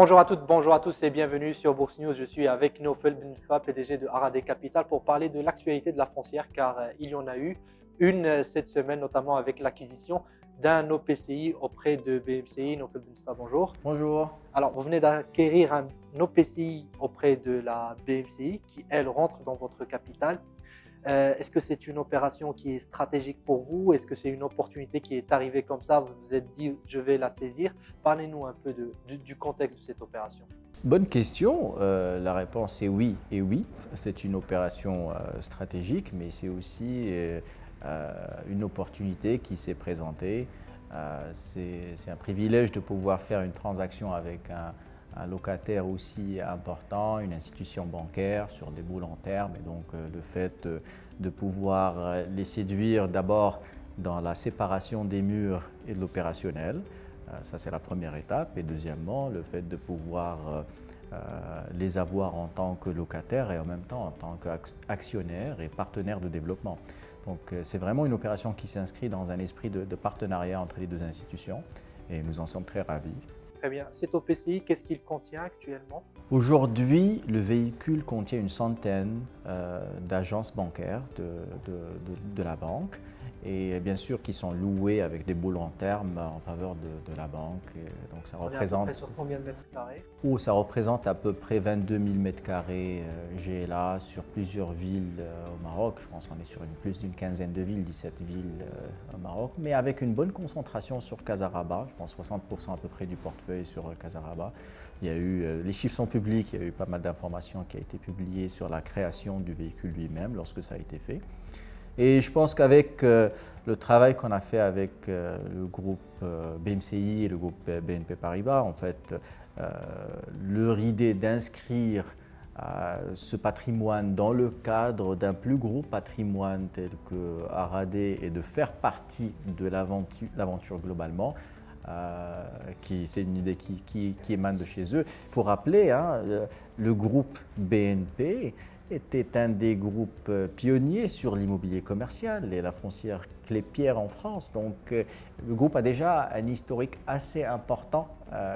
Bonjour à toutes, bonjour à tous et bienvenue sur Bourse News. Je suis avec Naufel Benfa, PDG de Arade Capital, pour parler de l'actualité de la foncière car il y en a eu une cette semaine, notamment avec l'acquisition d'un OPCI auprès de BMCI. Naufel Benfa, bonjour. Bonjour. Alors, vous venez d'acquérir un OPCI auprès de la BMCI qui, elle, rentre dans votre capital. Est-ce que c'est une opération qui est stratégique pour vous? Est-ce que c'est une opportunité qui est arrivée comme ça? Vous vous êtes dit, je vais la saisir. Parlez-nous un peu du contexte de cette opération. Bonne question. La réponse est oui et oui. C'est une opération stratégique, mais c'est aussi une opportunité qui s'est présentée. C'est un privilège de pouvoir faire une transaction avec un locataire aussi important, une institution bancaire sur des bouts long terme. Et donc le fait de pouvoir les séduire d'abord dans la séparation des murs et de l'opérationnel, ça c'est la première étape. Et deuxièmement, le fait de pouvoir les avoir en tant que locataire et en même temps en tant qu'actionnaire et partenaire de développement. Donc c'est vraiment une opération qui s'inscrit dans un esprit de partenariat entre les deux institutions et nous en sommes très ravis. Très bien. Cet OPCI, qu'est-ce qu'il contient actuellement? Aujourd'hui, le véhicule contient une centaine d'agences bancaires de la banque et bien sûr qui sont louées avec des bouts long terme en faveur de la banque. Et donc ça représente, à peu près sur combien de mètres carrés? ça représente à peu près 22 000 mètres carrés GLA sur plusieurs villes au Maroc. Je pense qu'on est sur plus d'une quinzaine de villes, 17 villes au Maroc, mais avec une bonne concentration sur Casarabas. Je pense 60% à peu près du portefeuille sur Casarabas. Il y a eu, les chiffres sont publics, il y a eu pas mal d'informations qui ont été publiées sur la création du véhicule lui-même lorsque ça a été fait. Et je pense qu'avec le travail qu'on a fait avec le groupe BMCI et le groupe BNP Paribas, en fait, leur idée d'inscrire ce patrimoine dans le cadre d'un plus gros patrimoine tel que Arade et de faire partie de l'aventure globalement, c'est une idée qui émane de chez eux. Il faut rappeler, hein, le groupe BNP était un des groupes pionniers sur l'immobilier commercial et la foncière Clépierre en France. Donc le groupe a déjà un historique assez important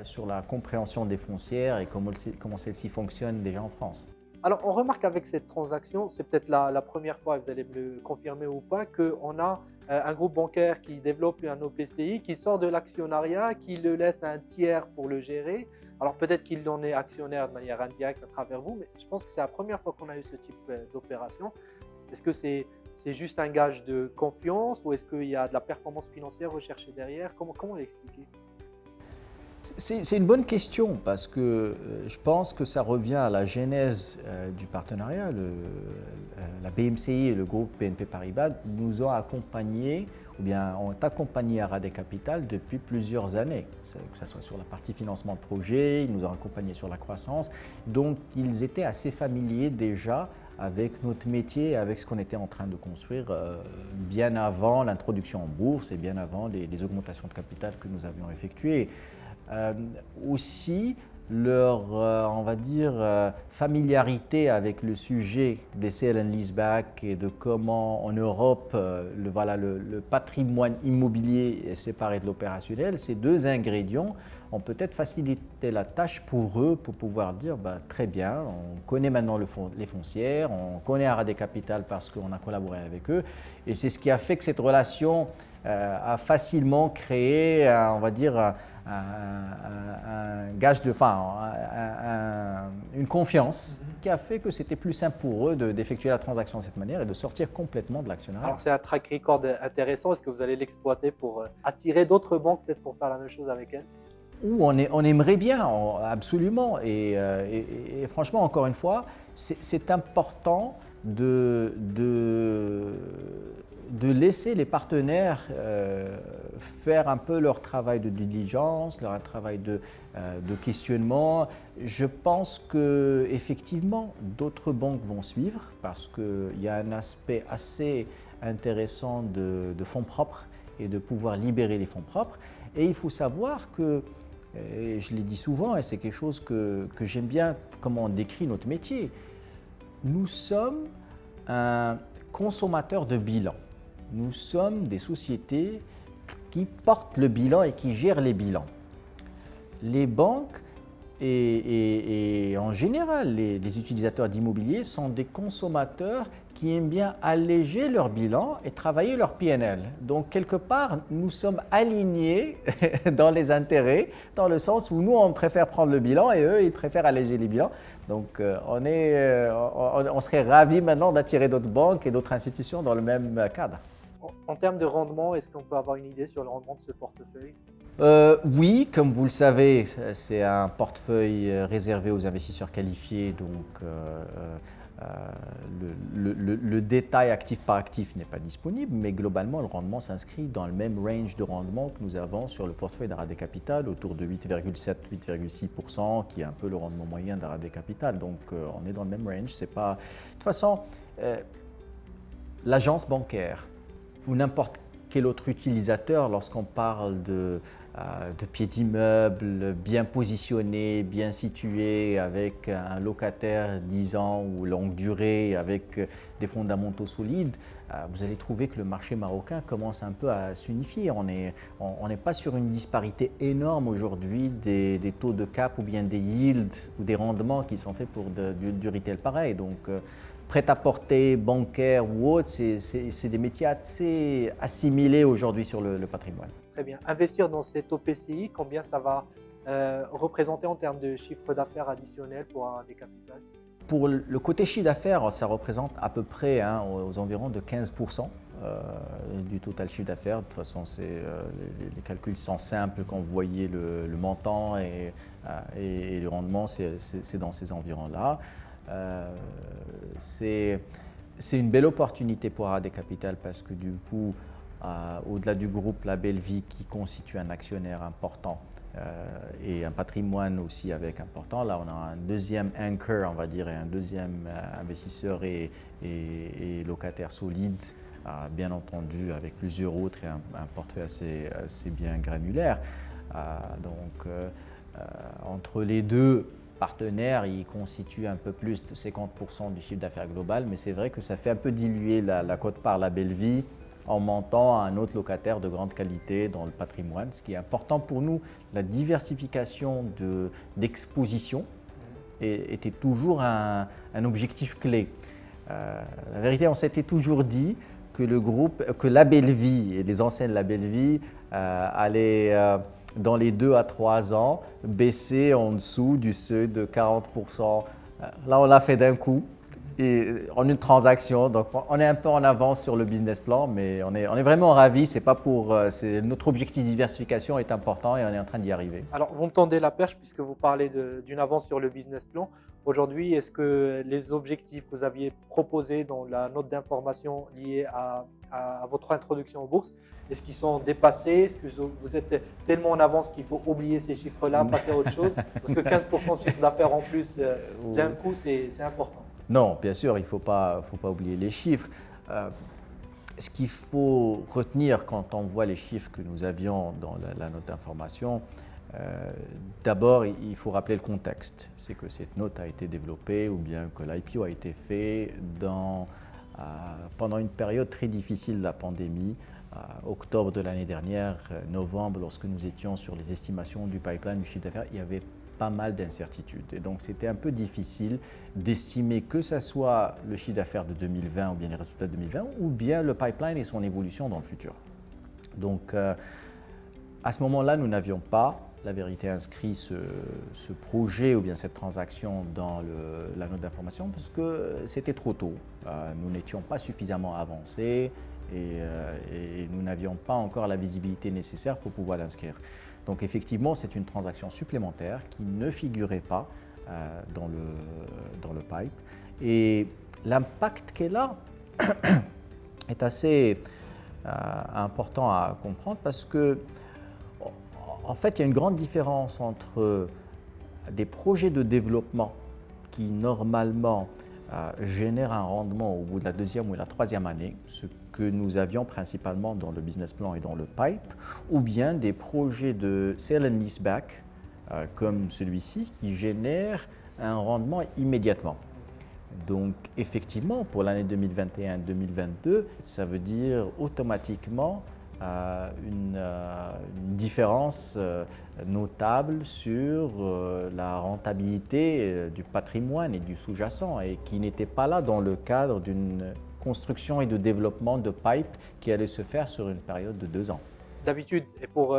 sur la compréhension des foncières et comment celles-ci fonctionnent déjà en France. Alors, on remarque avec cette transaction, c'est peut-être la première fois, vous allez me le confirmer ou pas, qu'on a un groupe bancaire qui développe un OPCI, qui sort de l'actionnariat, qui le laisse à un tiers pour le gérer. Alors, peut-être qu'il en est actionnaire de manière indirecte à travers vous, mais je pense que c'est la première fois qu'on a eu ce type d'opération. Est-ce que c'est juste un gage de confiance ou est-ce qu'il y a de la performance financière recherchée derrière? Comment l'expliquer? C'est une bonne question parce que je pense que ça revient à la genèse du partenariat. La BMCI et le groupe BNP Paribas nous ont accompagnés ou bien ont accompagné Arade Capital depuis plusieurs années, que ce soit sur la partie financement de projet, ils nous ont accompagnés sur la croissance. Donc ils étaient assez familiers déjà avec notre métier, avec ce qu'on était en train de construire bien avant l'introduction en bourse et bien avant les augmentations de capital que nous avions effectuées. Aussi leur, on va dire, familiarité avec le sujet des sale and leaseback et de comment en Europe le patrimoine immobilier est séparé de l'opérationnel. Ces deux ingrédients ont peut-être facilité la tâche pour eux pour pouvoir dire très bien, on connaît maintenant les foncières, on connaît Arade Capital parce qu'on a collaboré avec eux et c'est ce qui a fait que cette relation a facilement créé, on va dire, un gage une confiance qui a fait que c'était plus simple pour eux d'effectuer la transaction de cette manière et de sortir complètement de l'actionnariat. Alors, c'est un track record intéressant. Est-ce que vous allez l'exploiter pour attirer d'autres banques, peut-être pour faire la même chose avec elles? On aimerait bien, absolument. Et franchement, encore une fois, c'est important de laisser les partenaires faire un peu leur travail de diligence, leur travail de questionnement. Je pense qu'effectivement, d'autres banques vont suivre parce qu'il y a un aspect assez intéressant de fonds propres et de pouvoir libérer les fonds propres. Et il faut savoir que, et je l'ai dit souvent, et c'est quelque chose que j'aime bien, comment on décrit notre métier, nous sommes un consommateur de bilan. Nous sommes des sociétés qui portent le bilan et qui gèrent les bilans. Les banques Et en général, les utilisateurs d'immobilier sont des consommateurs qui aiment bien alléger leur bilan et travailler leur PNL. Donc, quelque part, nous sommes alignés dans les intérêts, dans le sens où nous, on préfère prendre le bilan et eux, ils préfèrent alléger les bilans. Donc, on serait ravis maintenant d'attirer d'autres banques et d'autres institutions dans le même cadre. En termes de rendement, est-ce qu'on peut avoir une idée sur le rendement de ce portefeuille? Oui, comme vous le savez, c'est un portefeuille réservé aux investisseurs qualifiés, donc le détail actif par actif n'est pas disponible, mais globalement, le rendement s'inscrit dans le même range de rendement que nous avons sur le portefeuille d'Araday Capital, autour de 8,7-8,6%, qui est un peu le rendement moyen d'Araday Capital. Donc, on est dans le même range. C'est pas... De toute façon, l'agence bancaire ou n'importe quel autre utilisateur, lorsqu'on parle de pieds d'immeuble bien positionné, bien situé, avec un locataire 10 ans ou longue durée, avec des fondamentaux solides, vous allez trouver que le marché marocain commence un peu à s'unifier. On n'est pas sur une disparité énorme aujourd'hui des taux de cap ou bien des yields ou des rendements qui sont faits pour du retail pareil. Donc, prêt-à-porter, bancaire ou autre, c'est des métiers assez assimilés aujourd'hui sur le patrimoine. Très bien. Investir dans cet OPCI, combien ça va représenter en termes de chiffre d'affaires additionnel pour Araday Capital? Pour le côté chiffre d'affaires, ça représente à peu près aux environs de 15% du total chiffre d'affaires. De toute façon, les calculs sont simples quand vous voyez le montant et le rendement, c'est dans ces environs-là. C'est une belle opportunité pour Araday Capital parce que du coup, au-delà du groupe La Belle Vie qui constitue un actionnaire important et un patrimoine aussi avec important, là on a un deuxième anchor, on va dire, et un deuxième investisseur et locataire solide, bien entendu avec plusieurs autres et un portefeuille assez bien granulaire. Entre les deux partenaires, ils constituent un peu plus de 50% du chiffre d'affaires global, mais c'est vrai que ça fait un peu diluer la quote-part La Belle Vie en montant à un autre locataire de grande qualité dans le patrimoine. Ce qui est important pour nous, la diversification d'exposition était toujours un objectif clé. La vérité, on s'était toujours dit que La Belle Vie et les enseignes La Belle Vie allaient dans les 2 à 3 ans, baisser en dessous du seuil de 40%. Là, on l'a fait d'un coup, et en une transaction. Donc, on est un peu en avance sur le business plan, mais on est vraiment ravis. Notre objectif de diversification est important et on est en train d'y arriver. Alors, vous me tendez la perche puisque vous parlez d'une avance sur le business plan. Aujourd'hui, est-ce que les objectifs que vous aviez proposés dans la note d'information liée à votre introduction en bourse, est-ce qu'ils sont dépassés? Est-ce que vous êtes tellement en avance qu'il faut oublier ces chiffres-là, passer à autre chose? Parce que 15% de chiffre d'affaires en plus d'un coup, c'est important. Non, bien sûr, il ne faut pas oublier les chiffres. Ce qu'il faut retenir quand on voit les chiffres que nous avions dans la note d'information, d'abord, il faut rappeler le contexte. C'est que cette note a été développée ou bien que l'IPO a été fait pendant une période très difficile de la pandémie, octobre de l'année dernière, novembre, lorsque nous étions sur les estimations du pipeline du chiffre d'affaires, il y avait pas mal d'incertitudes. Et donc, c'était un peu difficile d'estimer que ce soit le chiffre d'affaires de 2020 ou bien les résultats de 2020 ou bien le pipeline et son évolution dans le futur. Donc, à ce moment-là, nous n'avions pas, la vérité, inscrit ce projet ou bien cette transaction dans la note d'information parce que c'était trop tôt. Nous n'étions pas suffisamment avancés et nous n'avions pas encore la visibilité nécessaire pour pouvoir l'inscrire. Donc effectivement, c'est une transaction supplémentaire qui ne figurait pas dans le pipe. Et l'impact qu'elle a est assez important à comprendre parce que, en fait, il y a une grande différence entre des projets de développement qui, normalement, génèrent un rendement au bout de la 2e ou la 3e année, ce que nous avions principalement dans le business plan et dans le pipe, ou bien des projets de sale and leaseback, comme celui-ci, qui génèrent un rendement immédiatement. Donc, effectivement, pour l'année 2021-2022, ça veut dire automatiquement une différence notable sur la rentabilité du patrimoine et du sous-jacent et qui n'était pas là dans le cadre d'une construction et de développement de pipe qui allait se faire sur une période de 2 ans. D'habitude, et pour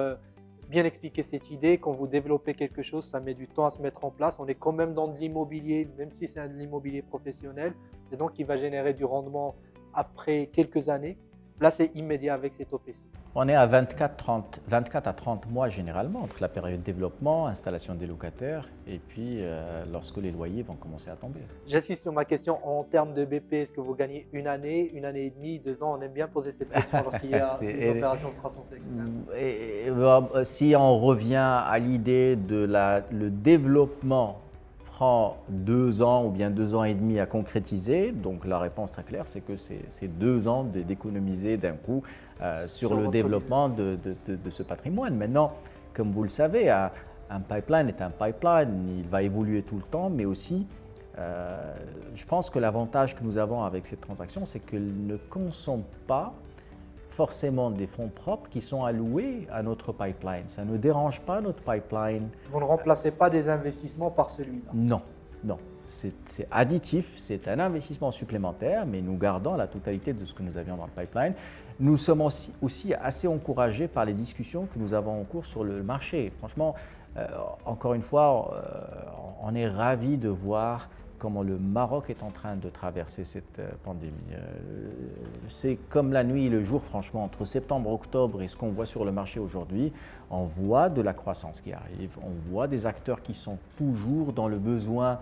bien expliquer cette idée, quand vous développez quelque chose, ça met du temps à se mettre en place. On est quand même dans de l'immobilier, même si c'est de l'immobilier professionnel, et donc il va générer du rendement après quelques années. Là, c'est immédiat avec cette OPC. On est à 24 à 30 mois généralement entre la période développement, installation des locataires et puis lorsque les loyers vont commencer à tomber. J'insiste sur ma question en termes de BP. Est-ce que vous gagnez une année et demie, 2 ans? On aime bien poser cette question lorsqu'il y a une opération de croissance externe. Si on revient à l'idée de le développement prend 2 ans ou bien 2 ans et demi à concrétiser, donc la réponse très claire, c'est que c'est 2 ans d'économiser d'un coup sur le développement de ce patrimoine. Maintenant, comme vous le savez, un pipeline est un pipeline, il va évoluer tout le temps, mais aussi, je pense que l'avantage que nous avons avec cette transaction, c'est qu'elle ne consomme pas forcément des fonds propres qui sont alloués à notre pipeline. Ça ne dérange pas notre pipeline. Vous ne remplacez pas des investissements par celui-là? Non, non. C'est additif, c'est un investissement supplémentaire, mais nous gardons la totalité de ce que nous avions dans le pipeline. Nous sommes aussi assez encouragés par les discussions que nous avons en cours sur le marché. Franchement, encore une fois, on est ravis de voir comment le Maroc est en train de traverser cette pandémie. C'est comme la nuit et le jour, franchement, entre septembre, octobre et ce qu'on voit sur le marché aujourd'hui, on voit de la croissance qui arrive, on voit des acteurs qui sont toujours dans le besoin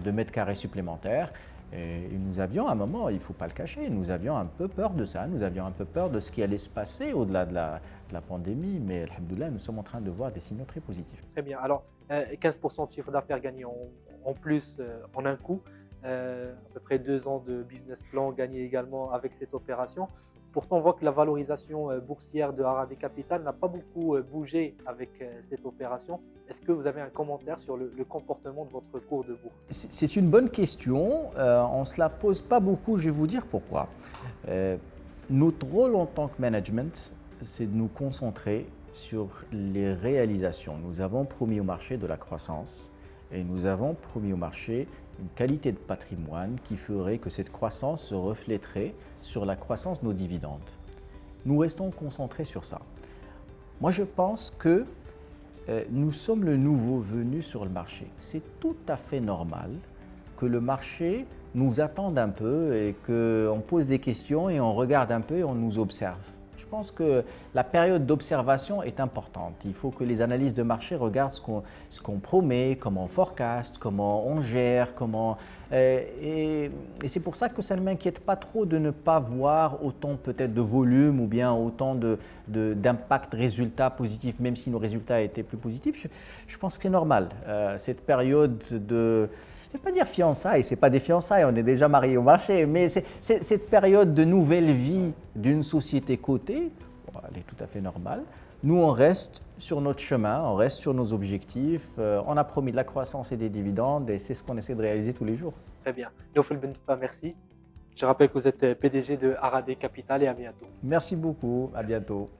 de mètres carrés supplémentaires. Et nous avions à un moment, il ne faut pas le cacher, nous avions un peu peur de ça, nous avions un peu peur de ce qui allait se passer au-delà de la pandémie, mais alhamdoulilah, nous sommes en train de voir des signaux très positifs. Très bien. Alors, 15% de chiffre d'affaires gagné en plus en un coup, à peu près 2 ans de business plan gagné également avec cette opération. Pourtant, on voit que la valorisation boursière de Haradi Capital n'a pas beaucoup bougé avec cette opération. Est-ce que vous avez un commentaire sur le comportement de votre cours de bourse? C'est une bonne question. On ne se la pose pas beaucoup, je vais vous dire pourquoi. Notre rôle en tant que management, c'est de nous concentrer sur les réalisations. Nous avons promis au marché de la croissance et nous avons promis au marché une qualité de patrimoine qui ferait que cette croissance se reflèterait sur la croissance de nos dividendes. Nous restons concentrés sur ça. Moi, je pense que nous sommes le nouveau venu sur le marché. C'est tout à fait normal que le marché nous attende un peu et qu'on pose des questions et on regarde un peu et on nous observe. Je pense que la période d'observation est importante. Il faut que les analystes de marché regardent ce qu'on promet, comment on forecast, comment on gère, et c'est pour ça que ça ne m'inquiète pas trop de ne pas voir autant peut-être de volume ou bien autant d'impact résultat positif, même si nos résultats étaient plus positifs. Je pense que c'est normal. Cette période de... Je ne vais pas dire fiançailles, ce n'est pas des fiançailles, on est déjà mariés au marché, mais c'est cette période de nouvelle vie d'une société cotée, elle est tout à fait normale. Nous, on reste sur notre chemin, on reste sur nos objectifs, on a promis de la croissance et des dividendes et c'est ce qu'on essaie de réaliser tous les jours. Très bien. Naoufel Bentoufa, merci. Je rappelle que vous êtes PDG de Haradi Capital et à bientôt. Merci beaucoup, à bientôt.